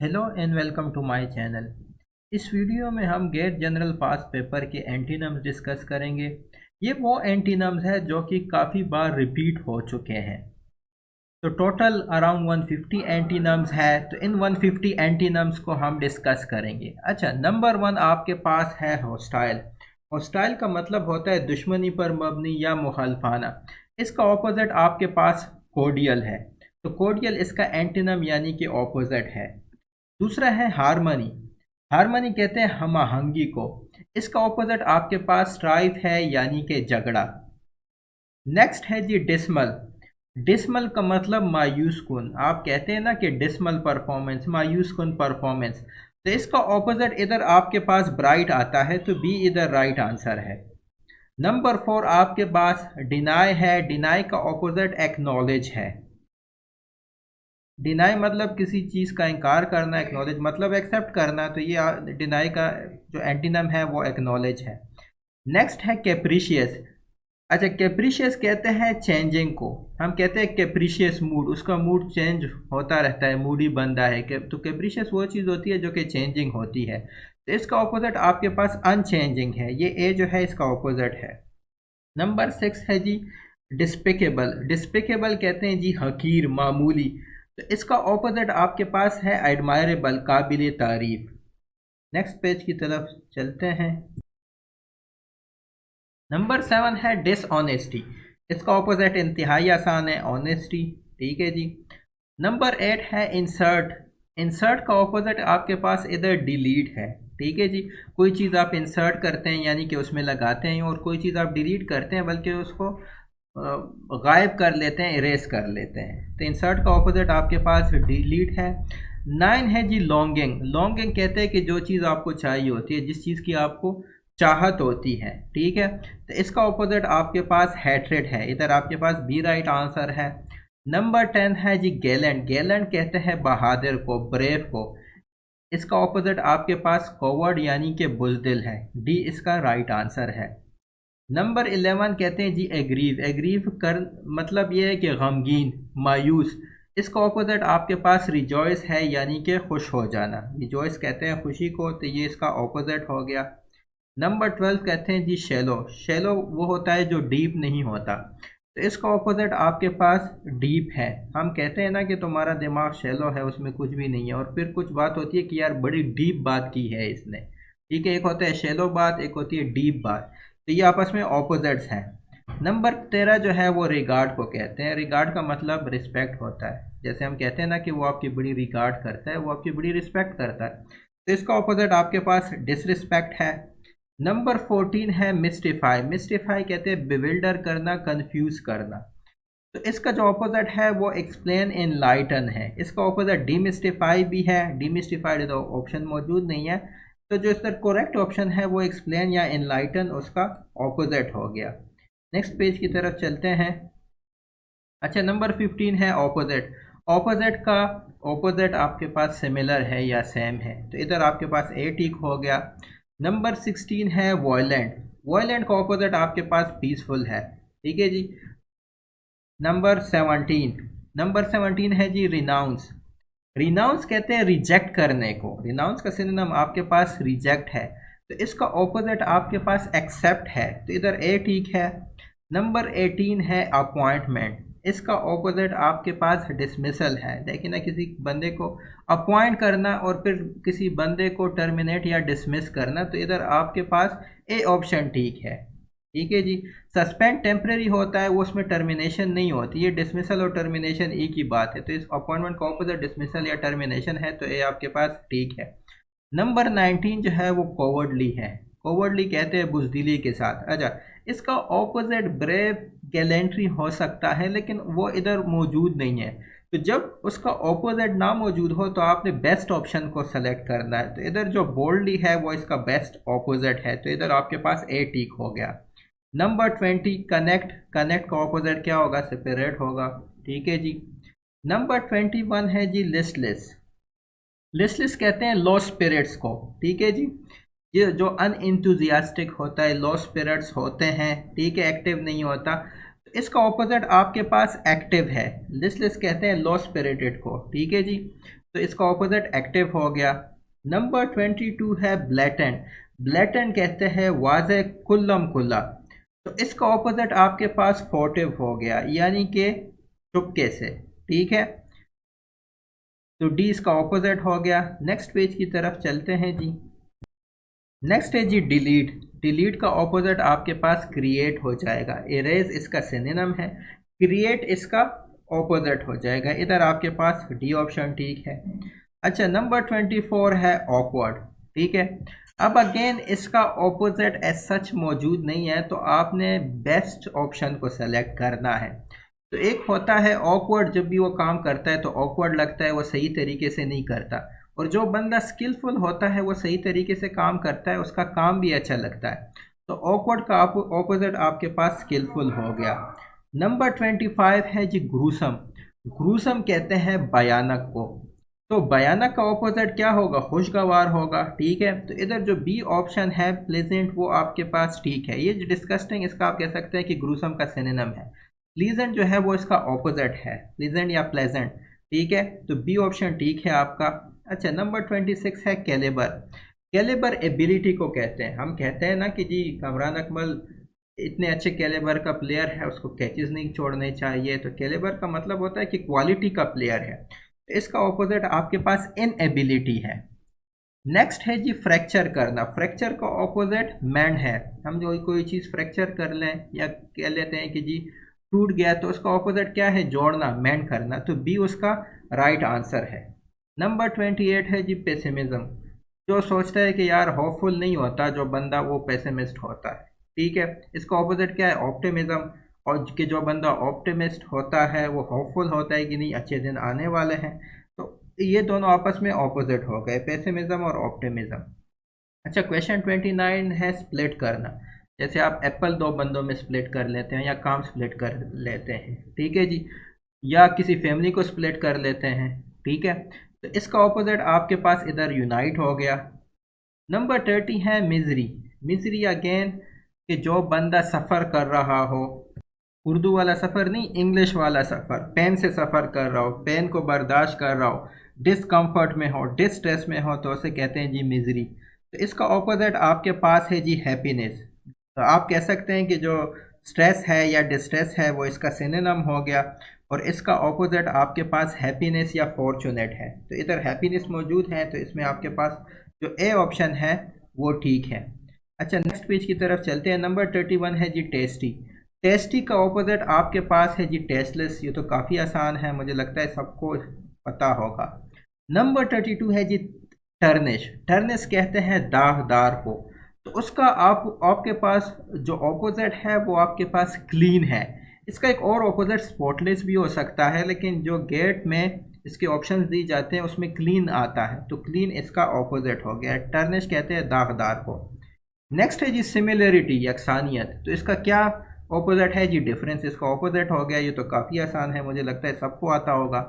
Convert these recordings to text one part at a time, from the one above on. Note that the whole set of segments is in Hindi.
Hello and welcome to my channel. इस वीडियो में हम गेट जनरल पास पेपर के एंटीनम्स डिस्कस करेंगे। ये वो एंटीनम्स है जो कि काफ़ी बार रिपीट हो चुके हैं। तो टोटल अराउंड 150 एंटीनम्स है, तो इन 150 एंटीनम्स को हम डिस्कस करेंगे। अच्छा, नंबर 1 आपके पास है हॉस्टाइल। हॉस्टाइल का मतलब होता है दुश्मनी पर मबनी या मुखालफाना। इसका ऑपोजिट आपके पास कोडियल है। तो कोडियल इसका एंटीनम यानी कि ऑपोजिट है। दूसरा है हारमनी। हारमनी कहते हैं हम आहंगी को। इसका ऑपोजिट आपके पास स्ट्राइफ है यानी कि झगड़ा। नेक्स्ट है जी डिसमल। डिसमल का मतलब मायूस कुन। आप कहते हैं ना कि डिसमल परफॉर्मेंस, मायूस कुन परफॉर्मेंस। तो इसका ऑपोजिट इधर आपके पास ब्राइट आता है, तो बी इधर राइट आंसर है। नंबर 4 आपके पास डिनाई है। डिनाई का ऑपोजिट एक्नॉलेज है। डिनाई मतलब किसी चीज़ का इनकार करना, एक्नॉलेज मतलब एक्सेप्ट करना। तो ये डिनाई का जो एंटीनम है वो एक्नॉलेज है। नेक्स्ट है कैप्रिशियस। अच्छा, कैप्रिशियस कहते हैं चेंजिंग को। हम कहते हैं कैप्रिशियस मूड, उसका मूड चेंज होता रहता है, मूडी बनता है। तो कैप्रिशियस वो चीज़ होती है जो कि चेंजिंग होती है। तो इसका ऑपोजिट आपके पास अनचेंजिंग है। ये ए जो है इसका ऑपोजिट है। नंबर 6 है जी डिस्पिकेबल। डिस्पिकेबल कहते हैं जी हकीर, मामूली। तो इसका ऑपोजिट आपके पास है एडमायरेबल, काबिल तारीफ। नेक्स्ट पेज की तरफ चलते हैं। नंबर 7 है डिसऑनेस्टी। इसका ऑपोजिट इंतहाई आसान है, ऑनेस्टी। ठीक है जी। नंबर 8 है इंसर्ट। इंसर्ट का ऑपोजिट आपके पास इधर डिलीट है। ठीक है जी। कोई चीज़ आप इंसर्ट करते हैं यानी कि उसमें लगाते हैं, और कोई चीज़ आप डिलीट करते हैं बल्कि उसको गायब कर लेते हैं, इरेज कर लेते हैं। तो इंसर्ट का ऑपोजिट आपके पास डिलीट है। 9 है जी लॉन्गिंग। लॉन्गिंग कहते हैं कि जो चीज़ आपको चाहिए होती है, जिस चीज़ की आपको चाहत होती है। ठीक है। तो इसका ऑपोजिट आपके पास हैट्रेड है। इधर आपके पास बी राइट आंसर है। नंबर 10 है जी गैलेंट। गैलेंट कहते हैं बहादुर को, ब्रेव को। इसका ऑपोजिट आपके पास कॉवर्ड यानी कि बुजदिल है। डी इसका राइट आंसर है। नंबर 11 कहते हैं जी एग्रीव। एग्रीव कर मतलब ये है कि गमगीन, मायूस। इसका ऑपोजिट आपके पास रिजॉइस है यानी कि खुश हो जाना। रिजॉइस कहते हैं खुशी को, तो ये इसका ऑपोजिट हो गया। नंबर 12 कहते हैं जी शैलो। शैलो वो होता है जो डीप नहीं होता। तो इसका ऑपोजिट आपके पास डीप है। हम कहते हैं ना कि तुम्हारा दिमाग शैलो है, उसमें कुछ भी नहीं है, और फिर कुछ बात होती है कि यार बड़ी डीप बात की है इसने। ठीक है, एक होता है शैलो बात, एक होती है डीप बात। तो ये आपस में ऑपोजिट्स हैं। नंबर 13 जो है वो रिगार्ड को कहते हैं। रिगार्ड का मतलब रिस्पेक्ट होता है। जैसे हम कहते हैं ना कि वो आपकी बड़ी रिगार्ड करता है, वो आपकी बड़ी रिस्पेक्ट करता है। तो इसका ऑपोजिट आपके पास डिसरिस्पेक्ट है। नंबर 14 है मिस्टिफाई। मिस्टिफाई कहते हैं बिविल्डर करना, कंफ्यूज करना। तो इसका जो ऑपोजिट है वो एक्सप्लेन, एनलाइटन है। इसका ऑपोजिट डीमिस्टिफाई भी है। डीमिस्टिफाइड तो ऑप्शन मौजूद नहीं है। तो जो इसका करेक्ट ऑप्शन है वो एक्सप्लेन या एनलाइटन, उसका ऑपोजिट हो गया। नेक्स्ट पेज की तरफ चलते हैं। अच्छा, नंबर 15 है ऑपोजिट। ऑपोजिट का ऑपोजिट आपके पास सिमिलर है या सेम है, तो इधर आपके पास ए टिक हो गया। नंबर 16 है वॉयलेंट। वॉयलेंट का ऑपोजिट आपके पास पीसफुल है। ठीक है जी। नंबर 17 है जी रिनाउंस। रिनाउंस कहते हैं रिजेक्ट करने को। रिनाउंस का सिनोनिम आपके पास रिजेक्ट है। तो इसका ऑपोजिट आपके पास एक्सेप्ट है, तो इधर ए ठीक है। नंबर 18 है अपॉइंटमेंट। इसका ऑपोजिट आपके पास डिसमिसल है। देखिए ना, किसी बंदे को अपॉइंट करना और फिर किसी बंदे को टर्मिनेट या डिसमिस करना, तो इधर आपके पास ए ऑप्शन ठीक है। ठीक है जी। सस्पेंड टेम्परेरी होता है, वो उसमें टर्मिनेशन नहीं होती। ये डिसमिसल और टर्मिनेशन एक ही बात है। तो इस अपॉइंटमेंट का ऑपोजिट डिसमिसल या टर्मिनेशन है, तो ये आपके पास ठीक है। नंबर 19 जो है वो कोवर्डली है। कोवर्डली कहते हैं बुजदिली के साथ। अच्छा, इसका ऑपोजिट ब्रेव, गैलेंट्री हो सकता है, लेकिन वो इधर मौजूद नहीं है। तो जब उसका ऑपोजिट ना मौजूद हो तो आपने बेस्ट ऑप्शन को सेलेक्ट करना है। तो इधर जो बोल्डली है वो इसका बेस्ट ऑपोजिट है, तो इधर आपके पास ए टिक हो गया। Number 20 connect. कनेक्ट का ऑपोजिट क्या होगा? सेपरेट होगा। ठीक है जी। नंबर 21 है जी लिस्टलेस। लिस्टलेस कहते हैं लो स्पिरिट्स को। ठीक है जी। ये जो अनइंथुजियास्टिक होता है, लो स्पिरिट्स होते हैं। ठीक है, एक्टिव नहीं होता। तो इसका ऑपोजिट आपके पास एक्टिव है। लिस्टलेस कहते हैं लो स्पिरिटेड को। ठीक है जी। तो इसका ऑपोजिट एक्टिव हो गया। नंबर 22 है ब्लैटेंट। ब्लैटेंट कहते हैं वाज़े कुल्लम कुल्ला, तो इसका ऑपोजिट आपके पास फोर्टिव हो गया, यानी कि चुपके से। ठीक है, तो डी इसका ऑपोजिट हो गया। नेक्स्ट पेज की तरफ चलते हैं जी। नेक्स्ट है जी डिलीट। डिलीट का ऑपोजिट आपके पास क्रिएट हो जाएगा। इरेज इसका सिनोनिम है, क्रिएट इसका ऑपोजिट हो जाएगा। इधर आपके पास डी ऑप्शन ठीक है। अच्छा, नंबर 24 है ऑकवर्ड। ठीक है, अब अगेन इसका ऑपोजिट एज सच मौजूद नहीं है, तो आपने बेस्ट ऑप्शन को सेलेक्ट करना है। तो एक होता है ऑकवर्ड, जब भी वो काम करता है तो ऑकवर्ड लगता है, वो सही तरीके से नहीं करता। और जो बंदा स्किलफुल होता है वो सही तरीके से काम करता है, उसका काम भी अच्छा लगता है। तो ऑकवर्ड का ऑपोजिट आपके पास स्किलफुल हो गया। नंबर 25 है जी ग्रूसम। ग्रूसम कहते हैं भयानक को, तो भयानक का ऑपोजिट क्या होगा? खुशगवार होगा। ठीक है, तो इधर जो बी ऑप्शन है प्लेजेंट, वो आपके पास ठीक है। ये जो डिस्कस्टिंग, इसका आप कह सकते हैं कि ग्रूसम का सिनोनिम है। प्लीजेंट जो है वो इसका ऑपोजिट है, प्लीजेंट या प्लेजेंट। ठीक है, तो बी ऑप्शन ठीक है आपका। अच्छा, नंबर 26 है कैलिबर। कैलिबर एबिलिटी को कहते हैं। हम कहते हैं ना कि जी कमरान अकमल इतने अच्छे कैलिबर का प्लेयर है, उसको कैचेस नहीं छोड़ने चाहिए। तो कैलिबर का मतलब होता है कि क्वालिटी का प्लेयर है। तो इसका ऑपोजिट आपके पास इनएबिलिटी है। नेक्स्ट है जी फ्रैक्चर करना। फ्रैक्चर का ऑपोजिट मैंड है। हम जो कोई चीज़ फ्रैक्चर कर लें या कह लेते हैं कि जी टूट गया, तो उसका ऑपोजिट क्या है? जोड़ना, मैंड करना। तो बी उसका राइट आंसर है। नंबर 28 है जी पेसिमिज्म। जो सोचता है कि यार होपफुल नहीं होता जो बंदा, वो पेसिमिस्ट होता है। ठीक है, इसका ऑपोजिट क्या है? ऑप्टिमिज्म। और कि जो बंदा ऑप्टिमिस्ट होता है वो होपफुल होता है कि नहीं अच्छे दिन आने वाले हैं। तो ये दोनों आपस में ऑपोजिट हो गए, पेसिमिज्म और ऑप्टिमिज्म। अच्छा, क्वेश्चन 29 है स्प्लिट करना। जैसे आप एप्पल दो बंदों में स्प्लिट कर लेते हैं, या काम स्प्लिट कर लेते हैं। ठीक है जी, या किसी फैमिली को स्प्लिट कर लेते हैं। ठीक है, तो इसका ऑपोजिट आपके पास इधर यूनाइट हो गया। नंबर 30 है मिजरी। मिजरी अगेन, कि जो बंदा सफ़र कर रहा हो, उर्दू वाला सफ़र नहीं, इंग्लिश वाला सफ़र, पेन से सफ़र कर रहा हो, पेन को बर्दाश्त कर रहा हो, डिसकम्फर्ट में हो, डिस्ट्रेस में हो, तो उसे कहते हैं जी मिजरी। तो इसका ऑपोजिट आपके पास है जी हैप्पीनेस। तो आप कह सकते हैं कि जो स्ट्रेस है या डिस्ट्रेस है वो इसका सिनोनिम हो गया। और इसका ऑपोजिट आपके पास हैप्पीनेस या फॉर्चुनेट है। तो इधर हैप्पीनेस मौजूद है, तो इसमें आपके पास जो ए ऑप्शन है वो ठीक है। अच्छा, नेक्स्ट पेज की तरफ चलते हैं। नंबर 31 है जी टेस्टी। टेस्टी का ऑपोजिट आपके पास है जी टेस्टलेस। ये तो काफ़ी आसान है, मुझे लगता है सबको पता होगा। नंबर 32 है जी टर्निश। टर्निश कहते हैं दागदार को। तो उसका आपके पास जो ऑपोजिट है वो आपके पास क्लीन है। इसका एक और ऑपोजिट स्पॉटलेस भी हो सकता है, लेकिन जो गेट में इसके ऑप्शंस दी जाते हैं उसमें क्लीन आता है, तो क्लीन इसका ऑपोजिट हो गया। टर्निश कहते हैं दागदार को। नेक्स्ट है जी सिमिलरिटी, यकसानियत। तो इसका क्या ऑपोजिट है जी? डिफरेंस इसका ऑपोजिट हो गया। ये तो काफ़ी आसान है, मुझे लगता है सबको आता होगा।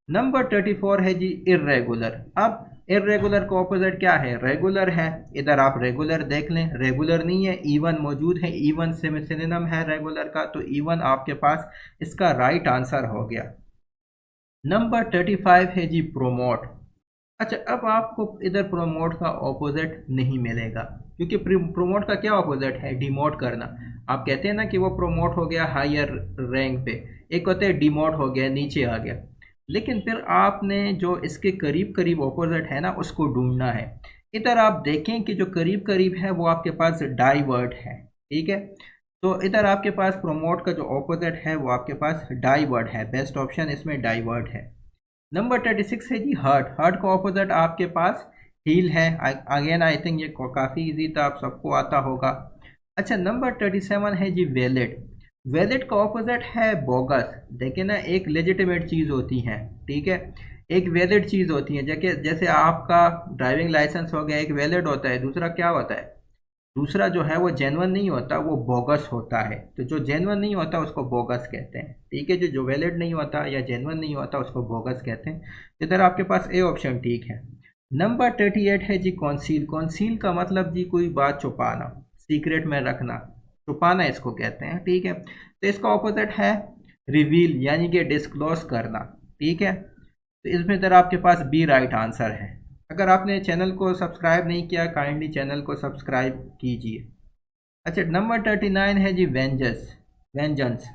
नंबर 34 है जी इर्रेगुलर। अब इर्रेगुलर का ऑपोजिट क्या है? रेगुलर है। इधर आप रेगुलर देख लें, रेगुलर नहीं है, इवन मौजूद है। इवन से सिनोनिम है रेगुलर का, तो इवन आपके पास इसका राइट आंसर हो गया। नंबर 35 है जी प्रोमोट। अच्छा, अब आपको इधर प्रोमोट का ऑपोजिट नहीं मिलेगा, क्योंकि प्रोमोट का क्या ऑपोजिट है? डिमोट करना। आप कहते हैं ना कि वो प्रोमोट हो गया हायर रैंक पे, एक होता है डिमोट हो गया, नीचे आ गया। लेकिन फिर आपने जो इसके करीब करीब ऑपोजिट है ना, उसको ढूंढना है। इधर आप देखें कि जो करीब करीब है वो आपके पास डाइवर्ट है। ठीक है, तो इधर आपके पास प्रोमोट का जो ऑपोजिट है वो आपके पास डाइवर्ट है। बेस्ट ऑप्शन इसमें डाइवर्ट है। नंबर 36 है जी हर्ट। हर्ट का ऑपोजिट आपके पास हील है। अगेन आई थिंक ये काफ़ी इजी था, आप सबको आता होगा। अच्छा, नंबर 37 है जी वैलिड। वैलिड का ऑपोजिट है बोगस। देखिए ना, एक लेजिटिमेट चीज़ होती है, ठीक है, एक वैलिड चीज़ होती है। जैसे जैसे आपका ड्राइविंग लाइसेंस हो गया, एक वैलिड होता है, दूसरा क्या होता है? दूसरा जो है वो जेन्युइन नहीं होता, वो बोगस होता है। तो जो जेन्युइन नहीं होता उसको बोगस कहते हैं। ठीक है, जो वैलिड नहीं होता या जेन्युइन नहीं होता उसको बोगस कहते हैं। इधर आपके पास ए ऑप्शन ठीक है। नंबर 38 है जी कॉन्सील। कॉन्सील का मतलब जी कोई बात छुपाना, सीक्रेट में रखना, छुपाना इसको कहते हैं। ठीक है, तो इसका ऑपोजिट है रिवील, यानी कि डिस्क्लोज करना। ठीक है, तो इसमें इधर आपके पास बी राइट आंसर है। अगर आपने चैनल को सब्सक्राइब नहीं किया, काइंडली चैनल को सब्सक्राइब कीजिए। अच्छा, नंबर 39 है जी वेंजस, वेंजन्स।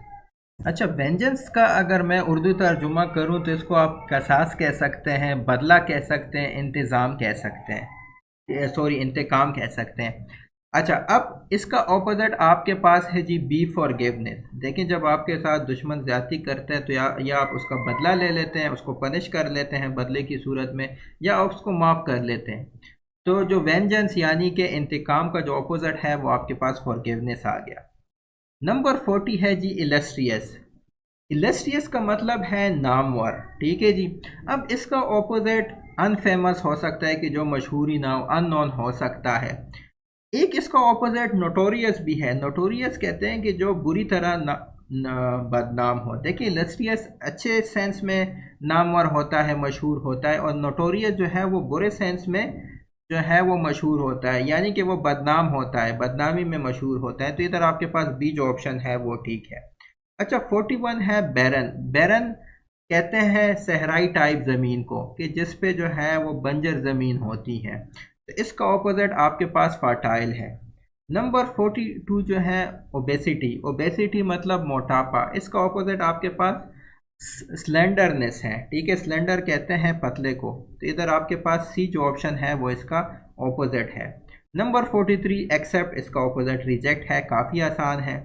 अच्छा, वेंजन्स का अगर मैं उर्दू तर्जुमा करूं तो इसको आप कसास कह सकते हैं, बदला कह सकते हैं, इंतज़ाम कह सकते हैं, सॉरी इंतकाम कह सकते हैं। अच्छा, अब इसका ऑपोजिट आपके पास है जी बी फॉरगिवनेस। देखें, जब आपके साथ दुश्मन ज़्यादती करते हैं तो या आप उसका बदला ले लेते हैं, उसको पनिश कर लेते हैं बदले की सूरत में, या आप उसको माफ़ कर लेते हैं। तो जो वेंजेंस यानी कि इंतकाम का जो ऑपोजिट है वो आपके पास फॉरगिवनेस आ गया। नंबर 40 है जी इलस्ट्रियस। इलस्ट्रियस का मतलब है नामवर, ठीक है जी। अब इसका ऑपोजिट अनफेमस हो सकता है कि जो मशहूर ही ना हो, अननोन हो सकता है। एक इसका ऑपोजिट नोटोरियस भी है। नोटोरियस कहते हैं कि जो बुरी तरह बदनाम हो। देखिए, इलस्ट्रियस अच्छे सेंस में नामवर होता है, मशहूर होता है, और नोटोरियस जो है वो बुरे सेंस में जो है वो मशहूर होता है, यानी कि वो बदनाम होता है, बदनामी में मशहूर होता है। तो इधर आपके पास बी जो ऑप्शन है वो ठीक है। अच्छा, 41 है बैरन। बैरन कहते हैं सहराई टाइप ज़मीन को, कि जिस पे जो है वो बंजर ज़मीन होती है। तो इसका ऑपोजिट आपके पास फर्टाइल है। नंबर 42 जो है ओबेसिटी। ओबेसिटी मतलब मोटापा। इसका ऑपोजिट आपके पास स्लेंडरनेस है, ठीक है। स्लेंडर कहते हैं पतले को। तो इधर आपके पास सी जो ऑप्शन है वो इसका ऑपोजिट है। नंबर 43 एक्सेप्ट, इसका ऑपोजिट रिजेक्ट है, काफ़ी आसान है।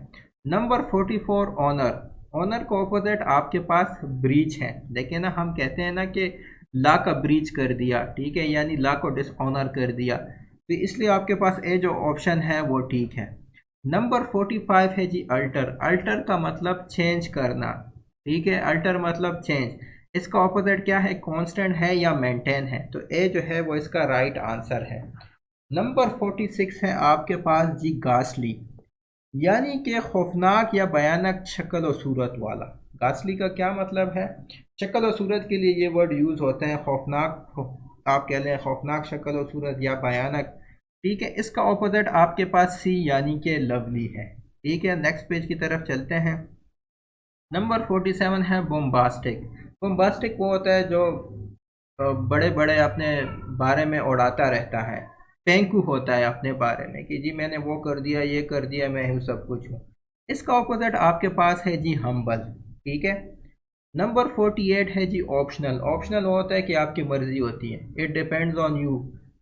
Number 44 honour. ऑनर का ऑपोजिट आपके पास ब्रीच है। देखिए ना, हम कहते हैं ना कि ला का ब्रीच कर दिया, ठीक है, यानी ला को डिसऑनर कर दिया। तो इसलिए आपके पास ए जो ऑप्शन है वो ठीक है। नंबर 45 है जी अल्टर। अल्टर का मतलब चेंज करना, ठीक है। अल्टर मतलब चेंज। इसका ऑपोजिट क्या है, कांस्टेंट है या मेंटेन है। तो ए जो है वो इसका राइट आंसर है। नंबर 46 है आपके पास जी गास्ली, यानी कि खौफनाक या भयानक शक्ल और सूरत वाला। गास्ली का क्या मतलब है, शक्ल और सूरत के लिए ये वर्ड यूज़ होते हैं। खौफनाक, आप कह लें खौफनाक शक्ल और सूरत, या भयानक, ठीक है। इसका ऑपोजिट आपके पास सी यानी कि लवली है, ठीक है। नेक्स्ट पेज की तरफ चलते हैं। नंबर 47 है बोम्बास्टिक। बोम्बास्टिक वो होता है जो बड़े बड़े अपने बारे में उड़ाता रहता है। फेंकू होता है अपने बारे में कि जी मैंने वो कर दिया, ये कर दिया, मैं हूँ सब कुछ हूँ। इसका ऑपोजिट आपके पास है जी हम्बल, ठीक है। नंबर 48 है जी ऑप्शनल। ऑप्शनल होता है कि आपकी मर्जी होती है, इट डिपेंड्स ऑन यू।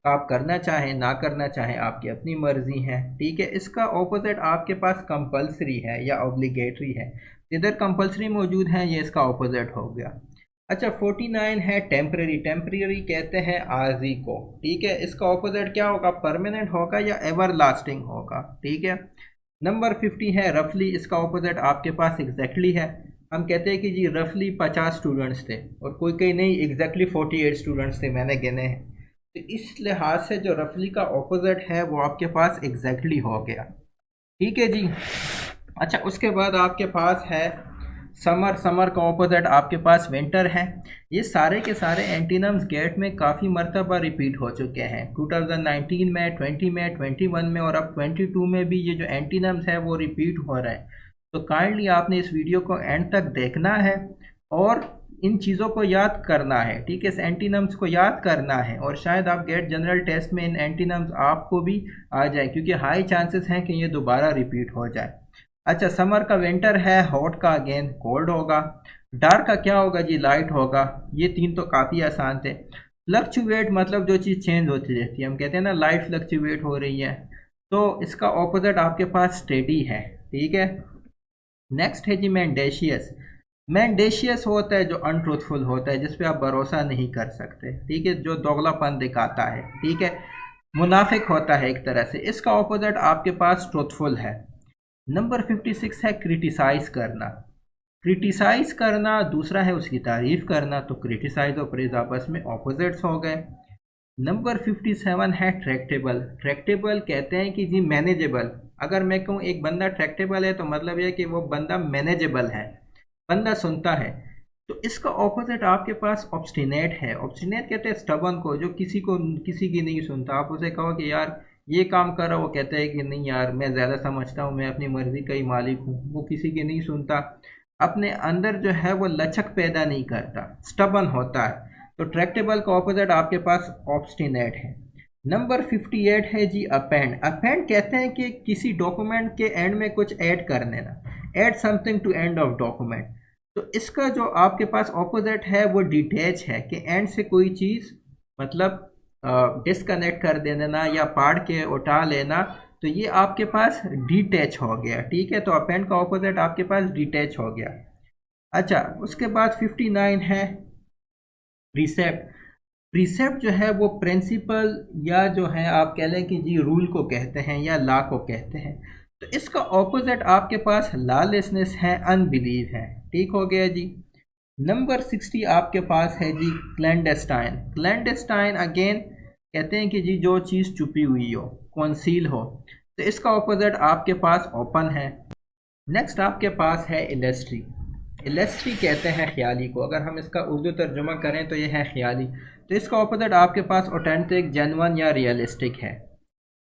आप करना चाहें ना करना चाहें आपकी अपनी मर्जी है, ठीक है। इसका ऑपोजिट आपके पास कंपलसरी है या ऑब्लिगेटरी है। इधर कंपलसरी मौजूद है, ये इसका ऑपोजिट हो गया। अच्छा, 49 है टेम्परेरी। टेम्परेरी कहते हैं आर्जी को, ठीक है। इसका ऑपोजिट क्या होगा, परमानेंट होगा या एवर लास्टिंग होगा, ठीक है। नंबर 50 है रफली। इसका ऑपोजिट आपके पास एग्जैक्टली है। हम कहते हैं कि जी रफली 50 स्टूडेंट्स थे, और कोई कहीं नहीं, एग्जैक्टली 48 स्टूडेंट्स थे, मैंने गिने हैं। तो इस लिहाज से जो रफली का ऑपोजिट है वो आपके पास एग्जैक्टली हो गया, ठीक है जी। अच्छा, उसके बाद आपके पास है समर। समर का ऑपोजिट आपके पास विंटर है। ये सारे के सारे एंटीनम्स गेट में काफ़ी मरतबा रिपीट हो चुके हैं, 2019 में, 20 में, 21 में, और अब 22 में भी ये जो एंटीनम्स है वो रिपीट हो रहा है। तो काइंडली आपने इस वीडियो को एंड तक देखना है और इन चीज़ों को याद करना है, ठीक है। इस एंटीनम्स को याद करना है, और शायद आप गेट जनरल टेस्ट में इन एंटीनम्स आपको भी आ जाए, क्योंकि हाई चांसेस हैं कि ये दोबारा रिपीट हो जाए। अच्छा, समर का विंटर है, हॉट का अगेन कोल्ड होगा, डार्क का क्या होगा जी, लाइट होगा। ये तीन तो काफ़ी आसान थे। फ्लक्चुएट मतलब जो चीज़ चेंज होती रहती है, हम कहते हैं ना लाइट फ्लक्चुएट हो रही है, तो इसका ऑपोजिट आपके पास स्टेडी है, ठीक है। नेक्स्ट है जी मैंडेशियस। मैंडेशियस होता है जो अनट्रूथफुल होता है, जिस पे आप भरोसा नहीं कर सकते, ठीक है, जो दोगलापन दिखाता है, ठीक है, मुनाफिक होता है एक तरह से। इसका ऑपोजिट आपके पास ट्रूथफुल है। नंबर 56 है क्रिटिसाइज करना। क्रिटिसाइज करना दूसरा है उसकी तारीफ करना, तो क्रिटिसाइज और प्रेज आपस में ऑपोजिट्स हो गए। नंबर 57 है ट्रैक्टेबल। ट्रैक्टेबल कहते हैं कि जी मैनेजेबल। अगर मैं कहूँ एक बंदा ट्रैक्टेबल है तो मतलब यह कि वो बंदा मैनेजेबल है, बंदा सुनता है। तो इसका ऑपोजिट आपके पास ऑब्स्टिनेट है। ऑब्स्टिनेट कहते हैं स्टबन को, जो किसी की नहीं सुनता। आप उसे कहो कि यार ये काम कर रहा, वो कहता है कि नहीं यार मैं ज़्यादा समझता हूँ, मैं अपनी मर्ज़ी का ही मालिक हूँ। वो किसी की नहीं सुनता, अपने अंदर जो है वो लचक पैदा नहीं करता, स्टबन होता है। तो ट्रैक्टेबल का ऑपोजिट आपके पास ऑब्स्टिनेट है। नंबर 58 है जी अपेंड। अपेंड कहते हैं कि किसी डॉक्यूमेंट के एंड में कुछ ऐड कर देना, add something to end of document. तो इसका जो आपके पास ऑपोजिट है वो डिटैच है, कि एंड से कोई चीज़ मतलब डिस्कनेक्ट कर देना या पाड़ के उठा लेना, तो ये आपके पास डिटैच हो गया। ठीक है, तो अपेंड का ऑपोजिट आपके पास डिटैच हो गया। अच्छा, उसके बाद 59 है प्रीसेप्ट। प्रीसेप्ट जो है वो प्रिंसिपल या जो है आप कह लें कि जी रूल को कहते हैं या लॉ को कहते हैं। तो इसका ऑपोजिट आपके पास लॉलेसनेस है, अनबिलीव है। ठीक हो गया जी। नंबर 60 आपके पास है जी क्लैंडेस्टाइन। क्लैंडेस्टाइन अगेन कहते हैं कि जी जो चीज़ छुपी हुई हो, कॉन्सील हो। तो इसका ऑपोजिट आपके पास ओपन है। नेक्स्ट आपके पास है इलेस्ट्री। इलेस्ट्री कहते हैं ख्याली को, अगर हम इसका उर्दू तर्जुमा करें तो ये है ख्याली। तो इसका ऑपोजिट आपके पास ऑथेंटिक, जेन्युइन या रियलिस्टिक है।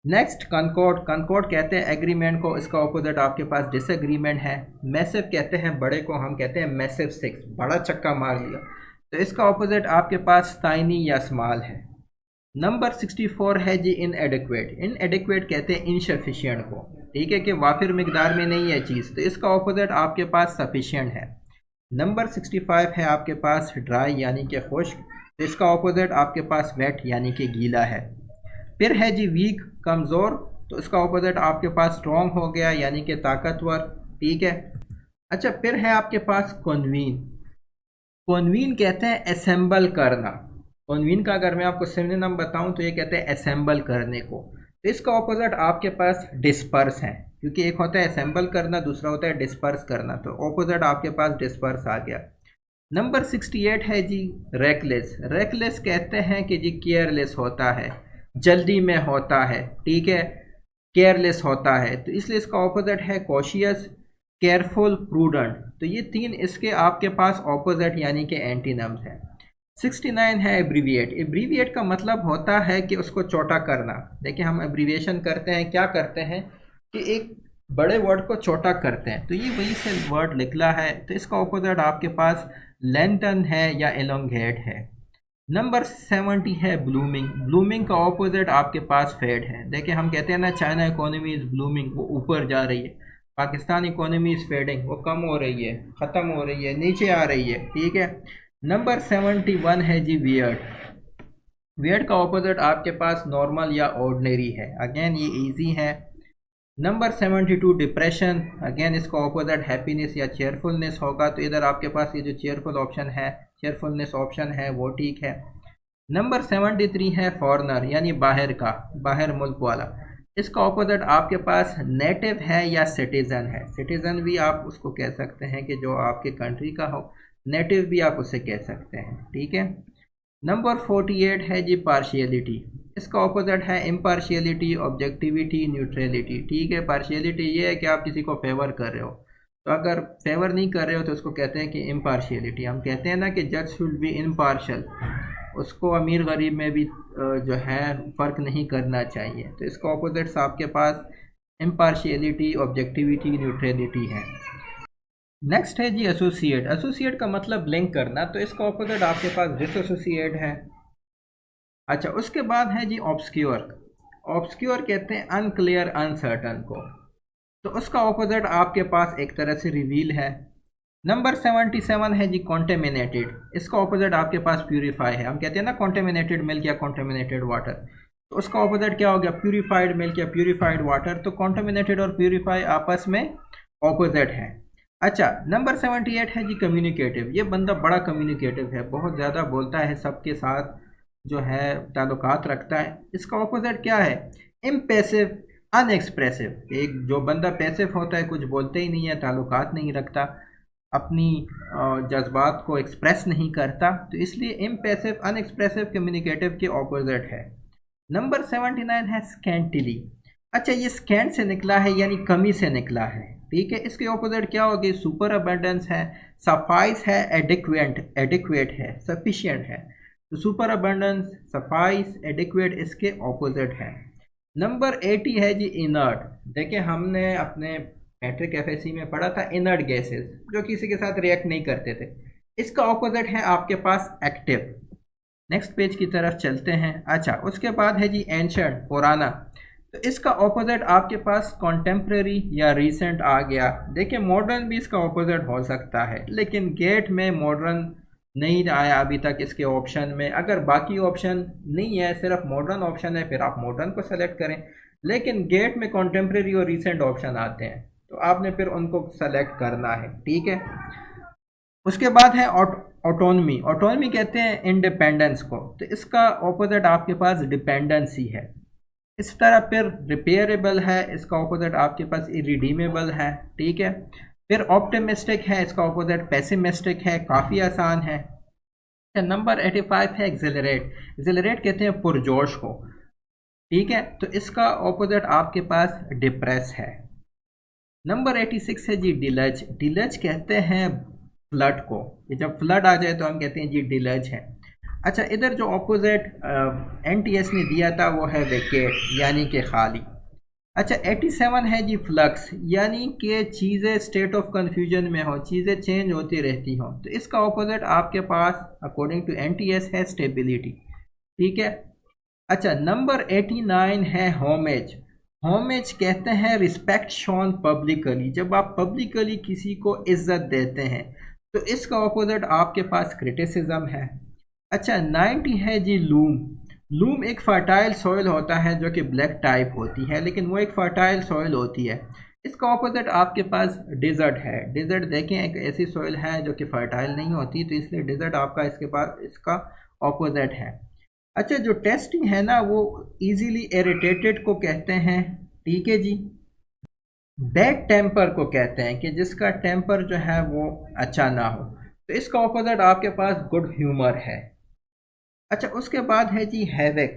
नेक्स्ट कंकॉर्ड। कंकॉर्ड कहते हैं एग्रीमेंट को, इसका ऑपोजिट आपके पास डिसएग्रीमेंट है। मैसिव कहते हैं बड़े को, हम कहते हैं मैसिव 6, बड़ा चक्का मार लिया। तो इसका ऑपोजिट आपके पास टाइनी या स्मॉल है। नंबर 64 है जी इनएडिक्वेट। इनएडिक्वेट कहते हैं इनसफिशिएंट को। ठीक है, कि वाफिर मिकदार में नहीं है चीज़। तो इसका ऑपोजिट आपके पास सफिशिएंट है। नंबर 65 है आपके पास ड्राई यानी कि खुश्क। तो इसका ऑपोजिट आपके पास वेट यानी कि गीला है। फिर है जी वीक, कमज़ोर। तो इसका ऑपोजिट आपके पास स्ट्रॉन्ग हो गया यानी कि ताकतवर। ठीक है। अच्छा, फिर है आपके पास कन्वीन। कन्वीन कहते हैं असेंबल करना। कन्वीन का अगर मैं आपको सिनोनिम बताऊं तो ये कहते हैं असेंबल करने को। तो इसका ऑपोजिट आपके पास डिस्पर्स है, क्योंकि एक होता है असेंबल करना, दूसरा होता है डिस्पर्स करना। तो ऑपोजिट आपके पास डिस्पर्स आ गया। नंबर 68 है जी रेकलेस। रेकलेस कहते हैं कि जी केयरलेस होता है, जल्दी में होता है। ठीक है, केयरलेस होता है। तो इसलिए इसका ऑपोजिट है कॉशियस, केयरफुल, प्रूडेंट। तो ये तीन इसके आपके पास ऑपोजिट यानी कि एंटीनम्स हैं। 69 है एब्रीविएट। एब्रीविएट का मतलब होता है कि उसको छोटा करना। देखिए, हम एब्रीविएशन करते हैं, क्या करते हैं कि एक बड़े वर्ड को छोटा करते हैं। तो ये वही से वर्ड निकला है। तो इसका ऑपोजिट आपके पास लेंथन है या एलोंगेट है। नंबर 70 है ब्लूमिंग। ब्लूमिंग का ऑपोजिट आपके पास फेड है। देखिए, हम कहते हैं ना चाइना इकोनॉमी इज़ ब्लूमिंग, वो ऊपर जा रही है। पाकिस्तान इकोनॉमी इज़ फेडिंग, वो कम हो रही है, ख़त्म हो रही है, नीचे आ रही है। ठीक है। नंबर 71 है जी वियर्ड। वियर्ड का ऑपोजिट आपके पास नॉर्मल या ऑर्डिनरी है। अगेन ये इजी है। Number 72 depression. अगेन इसका ऑपोजिट हैप्पीनेस या चेयरफुलनेस होगा। तो इधर आपके पास ये जो चेयरफुल ऑप्शन है, चेयरफुलनेस ऑप्शन है, वो ठीक है। नंबर 73 है फॉरेनर, यानी बाहर का, बाहर मुल्क वाला। इसका ऑपोजिट आपके पास नेटिव है या सिटीज़न है। सिटीज़न भी आप उसको कह सकते हैं कि जो आपके कंट्री का हो, नेटिव भी आप उसे कह सकते हैं। ठीक है। नंबर 48 है जी पार्शियलिटी। इसका ऑपोजिट है इम्पार्शियलिटी, ऑब्जेक्टिविटी, न्यूट्रलिटी। ठीक है, पार्शियलिटी ये है कि आप किसी को फेवर कर रहे हो। तो अगर फेवर नहीं कर रहे हो तो उसको कहते हैं कि इम्पार्शियलिटी। हम कहते हैं ना कि जज शुड बी इम्पार्शल, उसको अमीर गरीब में भी जो है फ़र्क नहीं करना चाहिए। तो इसका ऑपोजिट्स आपके पास इम्पार्शियलिटी, ऑब्जेक्टिविटी, न्यूट्रलिटी है। नेक्स्ट है जी एसोसिएट। एसोसिएट का मतलब लिंक करना। तो इसका ऑपोजिट आपके पास डिसएसोसिएट है। अच्छा, उसके बाद है जी ऑब्सक्योर। ऑब्सक्योर कहते हैं अनक्लियर, अनसर्टन को। तो उसका ऑपोजिट आपके पास एक तरह से रिवील है। नंबर 77 है जी कॉन्टेमिनेटेड। इसका ऑपोजिट आपके पास प्यूरीफाई है। हम कहते हैं ना कॉन्टेमिनेटेड मिल्क या कॉन्टेमिनेटेड वाटर। तो उसका ऑपोजिट क्या हो गया, प्यूरीफाइड मिल्क या प्यूरीफाइड वाटर। तो कॉन्टेमिनेटेड और प्यूरीफाई आपस में ऑपोजिट है। अच्छा, नंबर 78 है जी कम्युनिकेटिव। ये बंदा बड़ा कम्युनिकेटिव है, बहुत ज़्यादा बोलता है, सबके साथ जो है ताल्लुकात रखता है। इसका ऑपोजिट क्या है, इम्पैसिव, अनएक्सप्रेसिव। एक जो बंदा पैसिव होता है, कुछ बोलते ही नहीं है, ताल्लुकात नहीं रखता, अपनी जज्बात को एक्सप्रेस नहीं करता। तो इसलिए इम्पैसिव, अनएक्सप्रेसिव कम्युनिकेटिव के ऑपोजिट है। नंबर 79 है स्कैंटिली। अच्छा, ये स्कैंट से निकला है यानी कमी से निकला है। ठीक है, इसके ऑपोजिट क्या होगी, सुपर अबंडेंस है, सफाइस है, एडिक्वेट है, सफिशिएंट है। तो सुपर अबंडेंस, सफाइस, एडिक्वेट इसके ऑपोजिट है। नंबर 80 है जी इनर्ट। देखिए, हमने अपने मैट्रिक एफएससी में पढ़ा था इनर्ट गैसेस, जो किसी के साथ रिएक्ट नहीं करते थे। इसका ऑपोजिट है आपके पास एक्टिव। नेक्स्ट पेज की तरफ चलते हैं। अच्छा, उसके बाद है जी एंशंट, पुराना। तो इसका ऑपोजिट आपके पास कॉन्टेम्प्रेरी या रीसेंट आ गया। देखिए मॉडर्न भी इसका ऑपोजिट हो सकता है, लेकिन गेट में मॉडर्न नहीं आया अभी तक इसके ऑप्शन में। अगर बाकी ऑप्शन नहीं है, सिर्फ मॉडर्न ऑप्शन है, फिर आप मॉडर्न को सेलेक्ट करें। लेकिन गेट में कॉन्टेम्प्रेरी और रीसेंट ऑप्शन आते हैं, तो आपने फिर उनको सेलेक्ट करना है, ठीक है। उसके बाद है ऑटोनमी। ऑटोनमी कहते हैं इंडिपेंडेंस को, तो इसका ऑपोजिट आपके पास डिपेंडेंसी है। इस तरह फिर रिपेयरेबल है, इसका ऑपोजिट आपके पास इरिडीमेबल है, ठीक है। फिर ऑप्टिमिस्टिक है, इसका ऑपोजिट पेसिमिस्टिक है, काफ़ी आसान है। नंबर 85 है एक्सेलरेट। एक्सेलरेट कहते हैं पुरजोश को, ठीक है। तो इसका ऑपोजिट आपके पास डिप्रेस है। नंबर 86 है जी डिलज। डिलज कहते हैं फ्लड को, कि जब फ्लड आ जाए तो हम कहते हैं जी डिलज है। अच्छा, इधर जो ऑपोजिट एनटीएस ने दिया था वो है वेकेट, यानी कि खाली। अच्छा, 87 है जी फ्लक्स, यानी कि चीज़ें स्टेट ऑफ कन्फ्यूजन में हो, चीज़ें चेंज होती रहती हों। तो इसका ऑपोजिट आपके पास अकॉर्डिंग टू एनटीएस है स्टेबिलिटी, ठीक है। अच्छा, नंबर 89 है होमेज। होमेज कहते हैं रिस्पेक्ट शोन पब्लिकली, जब आप पब्लिकली किसी को इज्जत देते हैं। तो इसका ऑपोजिट आपके पास क्रिटिसिज्म है। अच्छा, 90 है जी लूम। लूम एक फर्टाइल सॉइल होता है जो कि ब्लैक टाइप होती है, लेकिन वो एक फर्टाइल सॉइल होती है। इसका ऑपोजिट आपके पास डिज़र्ट है। डिज़र्ट देखें, एक ऐसी सॉइल है जो कि फर्टाइल नहीं होती, तो इसलिए डिज़र्ट आपका इसके पास इसका ऑपोजिट है। अच्छा, जो टेस्टिंग है ना, वो इजीली इरिटेटेड को कहते हैं, ठीक है जी। बैड टेम्पर को कहते हैं कि जिसका टेम्पर जो है वो अच्छा ना हो। तो इसका ऑपोजिट आपके पास गुड ह्यूमर है। अच्छा, उसके बाद है जी हैविक।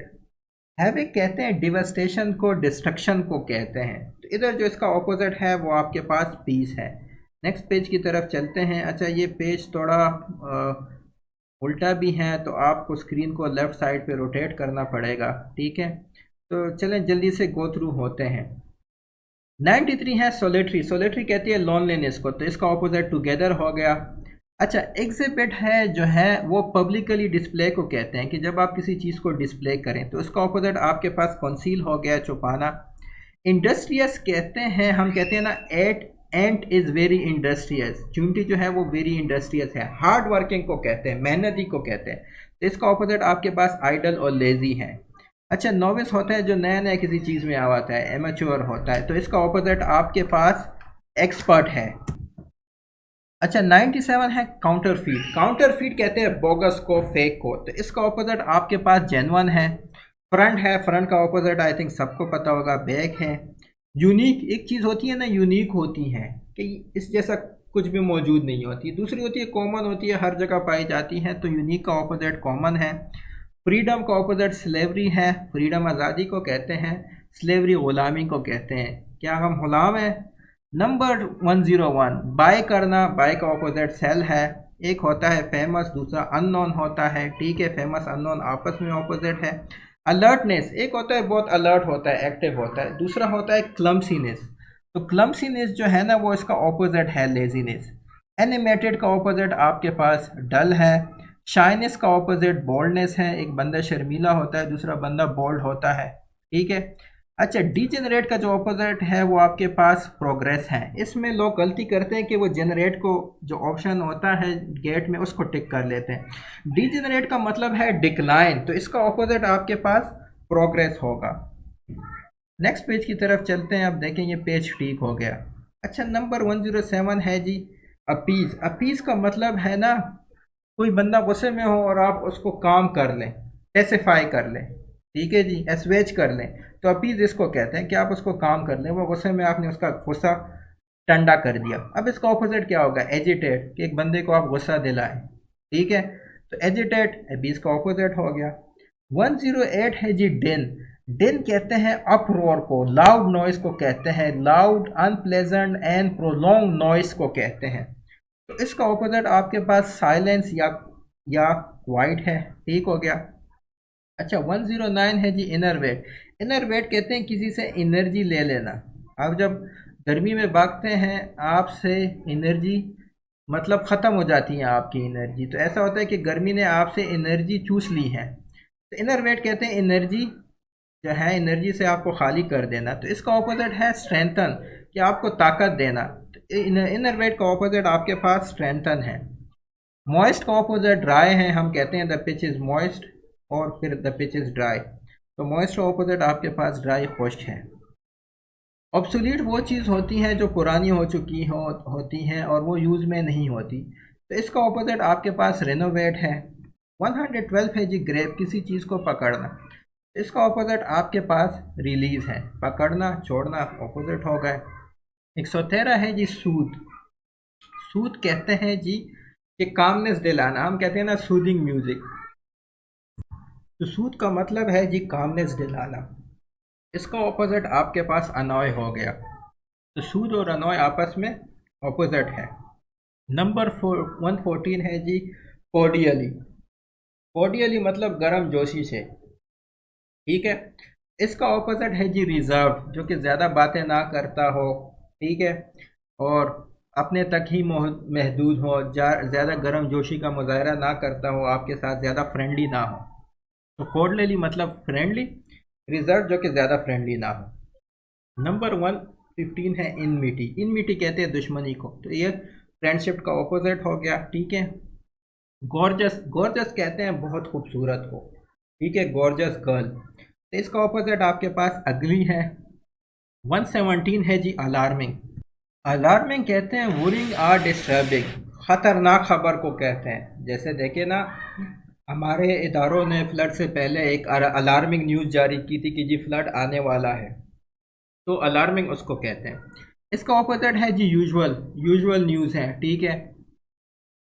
हैविक कहते हैं डिवास्टेशन को, डिस्ट्रक्शन को कहते हैं। तो इधर जो इसका ऑपोजिट है वो आपके पास पीस है। नेक्स्ट पेज की तरफ चलते हैं। अच्छा, ये पेज थोड़ा उल्टा भी है, तो आपको स्क्रीन को लेफ़्ट साइड पे रोटेट करना पड़ेगा, ठीक है। तो चलें जल्दी से गो थ्रू होते हैं। 93 है सोलेटरी। सोलेटरी कहती है लोनलीनेस को, तो इसका ऑपोजिट टुगेदर हो गया। अच्छा, एग्जिबिट है जो है वो पब्लिकली डिस्प्ले को कहते हैं, कि जब आप किसी चीज़ को डिस्प्ले करें। तो इसका ऑपोजिट आपके पास कंसील हो गया, छुपाना। इंडस्ट्रियस कहते हैं, हम कहते हैं ना एंट इज़ वेरी इंडस्ट्रियस। चूंटी जो है वो वेरी इंडस्ट्रियस है। हार्ड वर्किंग को कहते हैं, मेहनती को कहते हैं। तो इसका ऑपोजिट आपके पास आइडल और लेजी है। अच्छा, नोविस होता है जो नया नया किसी चीज़ में आता है, एमेच्योर होता है। तो इसका ऑपोजिट आपके पास एक्सपर्ट है। अच्छा, 97 है काउंटरफीट। काउंटरफीट कहते हैं बोगस को, फेक को। तो इसका ऑपोजिट आपके पास जेन्युइन है। फ्रंट है, फ्रंट का ऑपोजिट आई थिंक सबको पता होगा, बैक है। यूनिक, एक चीज़ होती है ना, यूनिक होती है कि इस जैसा कुछ भी मौजूद नहीं होती। दूसरी होती है कॉमन, होती है, हर जगह पाई जाती है। तो यूनिक का ऑपोजिट कॉमन है। फ्रीडम का ऑपोजिट स्लेवरी है। फ्रीडम आज़ादी को कहते हैं, स्लेवरी ग़ुलामी को कहते हैं। क्या हम ग़ुलाम हैं? नंबर 101 बाय करना। बाय का ऑपोजिट सेल है। एक होता है फेमस, दूसरा अननोन होता है, ठीक है। फेमस अननोन आपस में ऑपोजिट है। अलर्टनेस, एक होता है बहुत अलर्ट होता है, एक्टिव होता है। दूसरा होता है क्लमसीनेस। तो क्लमसीनेस जो है ना, वो इसका ऑपोजिट है लेजीनेस। एनिमेटेड का ऑपोजिट आपके पास डल है। शाइनेस का ऑपोजिट बोल्डनेस है। एक बंदा शर्मीला होता है, दूसरा बंदा बोल्ड होता है, ठीक है। अच्छा, डीजेनरेट का जो ऑपोजिट है वो आपके पास प्रोग्रेस है। इसमें लोग गलती करते हैं कि वो जनरेट को, जो ऑप्शन होता है गेट में, उसको टिक कर लेते हैं। डीजेनरेट का मतलब है डिक्लाइन, तो इसका ऑपोजिट आपके पास प्रोग्रेस होगा। नेक्स्ट पेज की तरफ चलते हैं। अब देखें ये पेज ठीक हो गया। अच्छा, नंबर 107 है जी अपीज़। अपीज़ का मतलब है ना, कोई बंदा गुस्से में हो और आप उसको काम कर लें, पेसिफाई कर लें, ठीक है जी, एसवेज कर लें। तो अपीज़ इसको कहते हैं कि आप उसको काम कर लें, वो गुस्से में आपने उसका गुस्सा ठंडा कर दिया। अब इसका ऑपोजिट क्या होगा? एजिटेट, कि एक बंदे को आप गुस्सा दिलाएं, ठीक है। तो एजिटेट अपीज़ का ऑपोजिट हो गया। 108 है जी डिन। डिन कहते हैं अपरोर को, लाउड नॉइस को कहते हैं, loud unpleasant and prolong noise को कहते हैं। तो इसका ऑपोजिट आपके पास साइलेंस या क्वाइट है, ठीक हो गया। अच्छा, 109 है जी इनर वेट। इनर वेट कहते हैं किसी से एनर्जी ले लेना। आप जब गर्मी में भागते हैं, आपसे एनर्जी मतलब ख़त्म हो जाती है आपकी एनर्जी। तो ऐसा होता है कि गर्मी ने आपसे एनर्जी चूस ली है। तो इनरवेट कहते हैं एनर्जी जो है, एनर्जी से आपको खाली कर देना। तो इसका ऑपोजिट है स्ट्रेंथन, कि आपको ताकत देना। तो इनरवेट का ऑपोजिट आपके पास स्ट्रेंथन है। मॉइस्ट का ऑपोजिट ड्राई है, हम कहते हैं द पिच इज़ मॉइस्ट, और फिर द पिच इज़ ड्राई। तो मॉइस्ट का ऑपोजिट आपके पास ड्राई खुश्क है। ऑब्सोलीट वो चीज़ होती हैं जो पुरानी हो चुकी होती हैं और वो यूज़ में नहीं होती। तो इसका ऑपोजिट आपके पास रिनोवेट है। 112 है जी ग्रैब, किसी चीज़ को पकड़ना। इसका ऑपोजिट आपके पास रिलीज़ है, पकड़ना छोड़ना ऑपोजिट हो गए। 113 है जी सूद। सूद कहते हैं जी कि कामनेस दिलाना, हम कहते हैं ना सूदिंग म्यूज़िक। तो सूद का मतलब है जी कामनेस दिलाना। इसका ऑपोजिट आपके पास अनॉय हो गया। तो सूद और अनॉय आपस में ऑपोजिट है। नंबर 114 है जी कोडियली। कोडियली मतलब गर्म जोशी से, ठीक है। इसका ऑपोजिट है जी रिजर्व, जो कि ज़्यादा बातें ना करता हो, ठीक है, और अपने तक ही महदूद हो, ज़्यादा गर्म जोशी का मुजाहरा ना करता हो, आपके साथ ज़्यादा फ्रेंडली ना हो। तो कोडलेली मतलब फ्रेंडली, रिजर्व जो कि ज़्यादा फ्रेंडली ना हो। नंबर 115 है इनमिटी। इनमिटी कहते हैं दुश्मनी को। तो ये फ्रेंडशिप का ऑपोजिट हो गया, ठीक है। गॉर्जस, गॉर्जस कहते हैं बहुत खूबसूरत को, ठीक है, गॉर्जस गर्ल। तो इसका ऑपोजिट आपके पास अगली है। 117 है जी अलार्मिंग। अलार्मिंग कहते हैं वरिंग आर डिस्टर्बिंग, ख़तरनाक खबर को कहते हैं। जैसे देखे ना, हमारे इदारों ने फ्लड से पहले एक अलार्मिंग न्यूज़ जारी की थी कि जी फ्लड आने वाला है, तो अलार्मिंग उसको कहते हैं। इसका ऑपोजिट है जी यूजुअल। यूजुअल न्यूज़ है, ठीक है।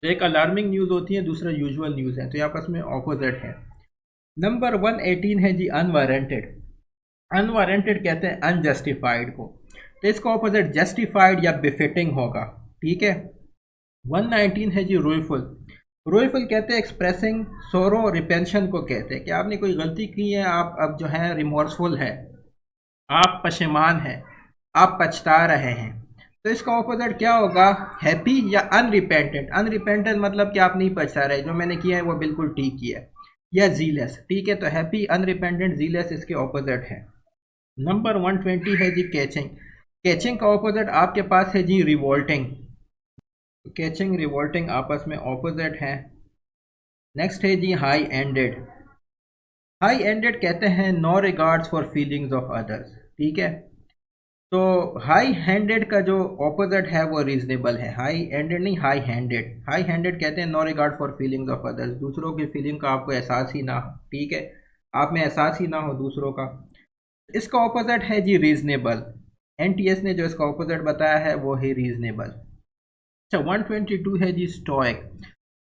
तो एक अलार्मिंग न्यूज़ होती है, दूसरा यूजुअल न्यूज़ है, तो ये आपस में ऑपोजिट है। नंबर 118 है जी अनवारंटेड। अनवारंटेड कहते हैं अनजस्टिफाइड को। तो इसका ऑपोजिट जस्टिफाइड या बिफिटिंग होगा, ठीक है। 119 है जी रोयफुल। रोयफुल कहते हैं एक्सप्रेसिंग सोरो रिपेंशन को कहते हैं कि आपने कोई गलती की है, आप अब जो है रिमोर्सफुल है, आप पशेमान हैं, आप पछता रहे हैं। तो इसका ऑपोजिट क्या होगा, हैप्पी या अनरिपेंटेंट। अनरिपेंटेंट मतलब कि आप नहीं पछता रहे, जो मैंने किया है वो बिल्कुल ठीक किया है। या जीलेस, ठीक है। तो हैप्पी, अनरिपेंटेंट, जीलेस इसके ऑपोजिट है। नंबर 120 है जी कैचिंग। कैचिंग का ऑपोजिट आपके पास है जी रिवोल्टिंग। कैचिंग रिवोल्टिंग आपस में ऑपोजिट है। नेक्स्ट है जी हाई एंडेड। हाई एंडेड कहते हैं no regards for feelings of others, ठीक है। तो हाई हैंडेड का जो ऑपोजिट है वो रीजनेबल है। हाई एंडेड नहीं, हाई हैंडेड। हाई हैंडेड कहते हैं no regard for feelings of others, दूसरों की फीलिंग का आपको एहसास ही ना हो, ठीक है, आप में एहसास ही ना हो दूसरों का। इसका ऑपोजिट है जी रीजनेबल। एनटीएस ने जो इसका ऑपोजिट बताया है वो है रीजनेबल। अच्छा, 122 है जी स्टोइक।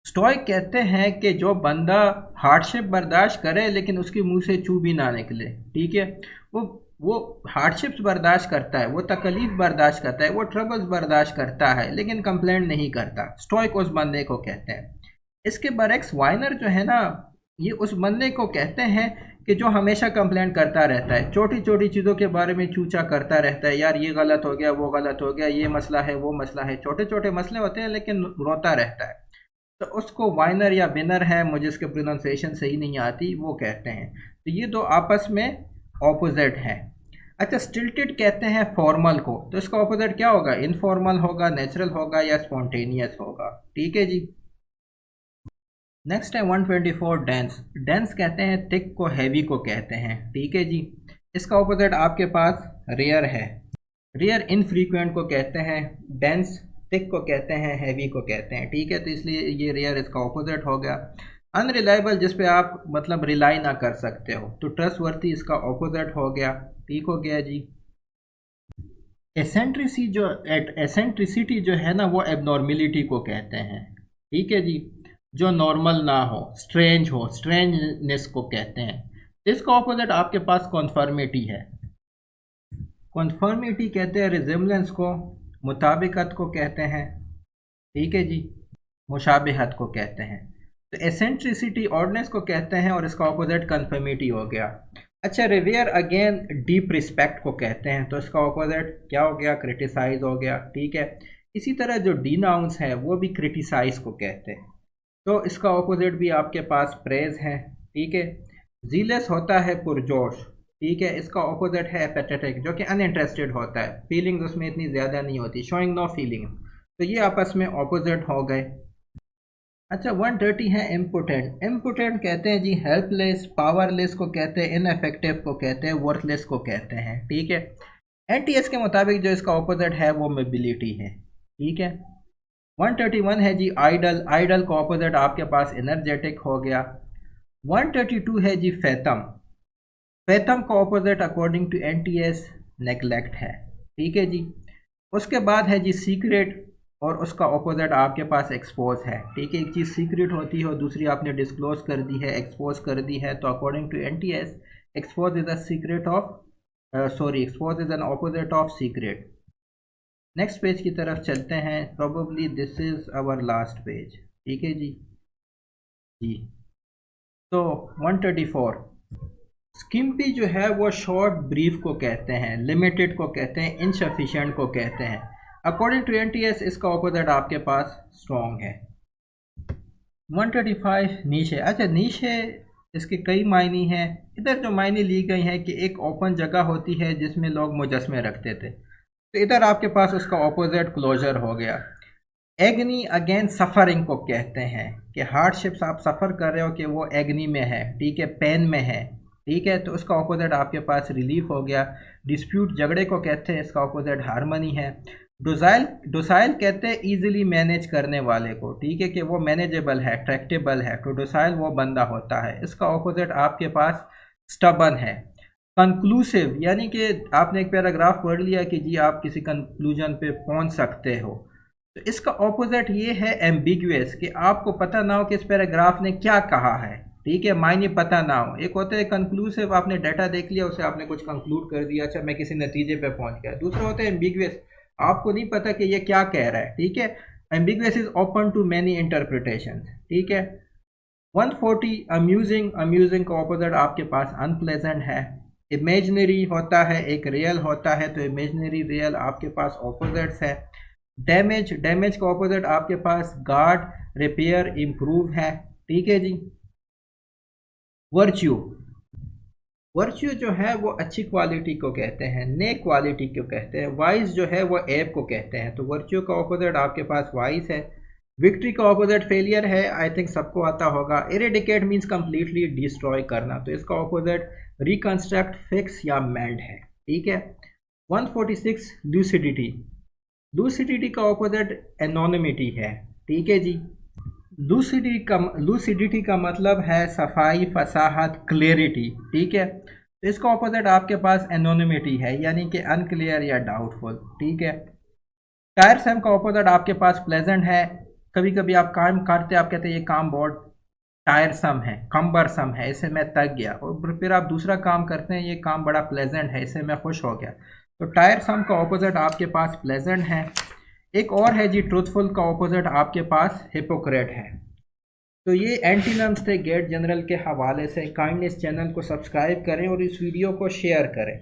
स्टोइक कहते हैं कि जो बंदा हार्डशिप बर्दाश्त करे लेकिन उसके मुंह से चू भी ना निकले, ठीक है। वो वो हार्डशिप्स बर्दाश्त करता है, वो तकलीफ बर्दाश्त करता है, वो ट्रबल्स बर्दाश्त करता है, लेकिन कंप्लेंट नहीं करता। स्टोइक उस बंदे को कहते हैं। इसके बरक्स वाइनर जो है ना, ये उस बंदे को कहते हैं कि जो हमेशा कंप्लेंट करता रहता है, छोटी छोटी चीज़ों के बारे में चूचा करता रहता है, यार ये गलत हो गया, वो गलत हो गया, ये मसला है, वो मसला है, छोटे छोटे मसले होते हैं लेकिन रोता रहता है। तो उसको वाइनर या विनर है, मुझे इसके प्रोनाउंसिएशन सही नहीं आती, वो कहते हैं। तो ये दो आपस में ऑपोजिट हैं। अच्छा, स्टिल्टेड कहते हैं फॉर्मल को। तो इसका ऑपोजिट क्या होगा, इनफॉर्मल होगा, नेचुरल होगा, या स्पॉन्टेनियस होगा, ठीक है जी। नेक्स्ट है 124 डेंस। डेंस कहते हैं थिक को, हैवी को कहते हैं, ठीक है जी। इसका ऑपोजिट आपके पास रेयर है। रेयर इनफ्रीक्वेंट को कहते हैं, डेंस थिक को कहते हैं, हैवी को कहते हैं, ठीक है। तो इसलिए ये रेयर इसका ऑपोजिट हो गया। अनरिलायबल, जिस पे आप मतलब रिलाई ना कर सकते हो। तो ट्रस्टवर्थी इसका ऑपोजिट हो गया, ठीक हो गया जी। एसेंट्रिसिटी जो है ना, वो एबनॉर्मिलिटी को कहते हैं, ठीक है जी। जो नॉर्मल ना हो, स्ट्रेंज हो, स्ट्रेंजनेस को कहते हैं। इसका ऑपोजिट आपके पास कॉन्फर्मिटी है। कॉन्फर्मिटी कहते हैं रिजेम्बलेंस को, मुताबिकत को कहते हैं, ठीक है जी, मुशाबिहत को कहते हैं। तो एसेंट्रिसिटी ऑडनेस को कहते हैं और इसका ऑपोजिट कन्फर्मिटी हो गया। अच्छा, रिवेयर अगेन डीप रिस्पेक्ट को कहते हैं, तो इसका ऑपोजिट क्या हो गया, क्रिटिसाइज हो गया, ठीक है। इसी तरह जो डिनाउंस है वो भी क्रिटिसाइज को कहते हैं, तो इसका ऑपोजिट भी आपके पास प्रेज है, ठीक है। जीलस होता है पुरजोश, ठीक है, इसका ऑपोजिट है एपेथेटिक जो कि अनइंटरेस्टेड होता है, फीलिंग्स उसमें इतनी ज़्यादा नहीं होती, शोइंग नो फीलिंग, तो ये आपस में ऑपोजिट हो गए। अच्छा 130 है इम्पोटेंट। इम्पोटेंट कहते हैं जी हेल्पलेस, पावरलेस को कहते हैं, इनफेक्टिव को कहते हैं, वर्थलेस को कहते हैं, ठीक है। एनटीएस के मुताबिक जो इसका ऑपोजिट है वो मोबिलिटी है, ठीक है। 131 है जी आइडल। आइडल का ऑपोजिट आपके पास एनर्जेटिक हो गया। 132 है जी फैथम। फैथम का opposite according to NTS neglect है, ठीक है जी। उसके बाद है जी सीक्रेट, और उसका ऑपोजिट आपके पास एक्सपोज है, ठीक है। एक चीज़ सीक्रेट होती है और दूसरी आपने डिस्क्लोज कर दी है, एक्सपोज कर दी है, तो according to NTS expose is a secret of expose is an opposite of secret. Next page की तरफ चलते हैं, probably this is our last page, ठीक है जी। जी तो 134 स्किम्पी जो है वो शॉर्ट ब्रीफ को कहते हैं, लिमिटेड को कहते हैं, इनसफिशिएंट को कहते हैं। अकॉर्डिंग टू एनटीएस इसका ऑपोजिट आपके पास स्ट्रॉन्ग है। 135 नीश है। अच्छा नीश है, इसके कई मायने हैं। इधर जो मायने ली गई हैं कि एक ओपन जगह होती है जिसमें लोग मुजस्मे रखते थे, तो इधर आपके पास उसका ऑपोजिट क्लोजर हो गया। एग्नी अगेन सफ़रिंग को कहते हैं कि हार्डशिप्स आप सफ़र कर रहे हो कि वो एग्नी में है, ठीक है, पेन में है, ठीक है, तो उसका ऑपोजिट आपके पास रिलीफ हो गया। डिस्प्यूट झगड़े को कहते हैं, इसका ऑपोजिट हारमनी है। डोसाइल कहते हैं इजीली मैनेज करने वाले को, ठीक है, कि वो मैनेजेबल है, ट्रैक्टेबल है, तो डोसाइल वो बंदा होता है। इसका ऑपोजिट आपके पास स्टबन है। कंक्लूसिव यानी कि आपने एक पैराग्राफ पढ़ लिया कि जी आप किसी कंक्लूजन पे पहुंच सकते हो, तो इसका ऑपोजिट ये है एम्बिगुअस, कि आपको पता ना हो कि इस पैराग्राफ ने क्या कहा है, ठीक है, मायने पता ना हो। एक होता है कंक्लूसिव, आपने डाटा देख लिया, उसे आपने कुछ कंक्लूड कर दिया, अच्छा मैं किसी नतीजे पे पहुंच गया। दूसरा होता है एम्बिगुअस, आपको नहीं पता कि ये क्या कह रहा है, ठीक है। Ambiguous is open to many interpretations, ठीक है। 140 अम्यूजिंग। अम्यूजिंग का ऑपोजिट आपके पास अनप्लेजेंट है। इमेजनरी होता है, एक रियल होता है, तो इमेजनरी रियल आपके पास ऑपोजिट्स है। डैमेज। डैमेज का ऑपोजिट आपके पास गार्ड, रिपेयर, इम्प्रूव है, ठीक है जी। वर्च्यू। वर्च्यू जो है वो अच्छी क्वालिटी को कहते हैं, नेक क्वालिटी को कहते हैं। वाइस जो है वो ऐप को कहते हैं, तो वर्च्यू का ऑपोजिट आपके पास वाइस है। विक्ट्री का ऑपोजिट फेलियर है, आई थिंक सबको आता होगा। इरेडिकेट मीन्स कंप्लीटली डिस्ट्रॉय करना, तो इसका ऑपोजिट रिकंस्ट्रक्ट, फिक्स या मेंड है, ठीक है। 146 लूसिडिटी। लूसिडिटी का ऑपोजिट एनोनिमिटी है, ठीक है जी। लूसिडिटी का मतलब है सफाई, फसाहत, क्लियरिटी, ठीक है, तो इसका ऑपोजिट आपके पास एनोनिमिटी है, यानी कि अनक्लियर या डाउटफुल, ठीक है। टायरसम का ऑपोजिट आपके पास प्लेजेंट है। कभी कभी आप काम करते आप कहते हैं ये काम बहुत टायरसम है, कम्बरसम है, इससे मैं थक गया, और फिर आप दूसरा काम करते हैं ये काम बड़ा प्लेजेंट है, इससे मैं खुश हो गया, तो टायरसम का ऑपोजिट आपके पास प्लेजेंट है। एक और है जी ट्रूथफुल का ऑपोजिट आपके पास हिपोक्रेट है। तो ये एंटीनम्स थे गेट जनरल के हवाले से। काइंडली इस चैनल को सब्सक्राइब करें और इस वीडियो को शेयर करें।